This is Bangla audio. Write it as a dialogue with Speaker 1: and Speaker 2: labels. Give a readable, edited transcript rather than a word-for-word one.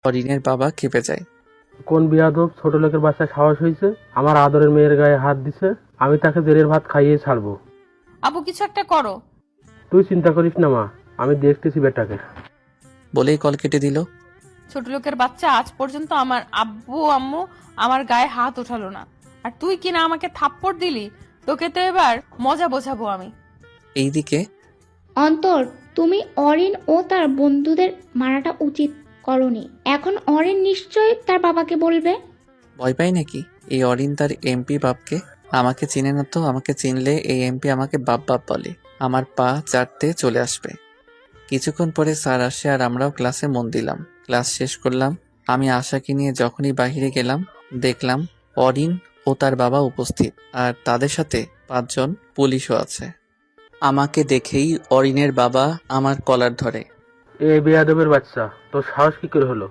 Speaker 1: অরিনের বাবা ক্ষেপে যায়।
Speaker 2: কোন বিয়াদব ছোট লোকের বাচ্চা সাহস হয়েছে আমার আদরের মেয়ের গায়ে হাত দিছে? আমি তাকে জেলের ভাত খাইয়ে ছাড়বো।
Speaker 3: আব্বু কিছু একটা করো।
Speaker 2: তুই চিন্তা করিস না মা, আমি দেখতেছি বেটাকে।
Speaker 1: বলেই কল কেটে দিল।
Speaker 3: ছোট লোকের বাচ্চা আজ পর্যন্ত আমার আব্বু আম্মু আমার গায়ে হাত ওঠালো না, আর তুই কিনা আমাকে থাপ্পড় দিলি। তোকে তো এবার মজা বোঝাবো আমি।
Speaker 1: এইদিকে
Speaker 4: অন্তর, তুমি অরিন ও তার বন্ধুদের মারাটা উচিত করনি। এখন অরিন নিশ্চয়ই তার বাবাকে বলবে।
Speaker 1: ভয় পাই নাকি এই অরিন তার এমপি বাপকে? আমাকে চিনে না তো, আমাকে চিনলে এই এমপি আমাকে বাপ বাপ বলে। আমার পা চাটতে চলে আসবে। কিছুক্ষণ পরে স্যার আসে আর আমরাও ক্লাসে মন দিলাম। ক্লাস শেষ করলাম। আমি আশাকে নিয়ে যখনই বাহিরে গেলাম দেখলাম অরিন ও তার বাবা উপস্থিত, আর তাদের সাথে 5 জন পুলিশও আছে। আমাকে দেখেই অরিনের বাবা আমার কলার ধরে।
Speaker 2: এ বেয়াদবের বাচ্চা, তোর সাহস কি করে হলো?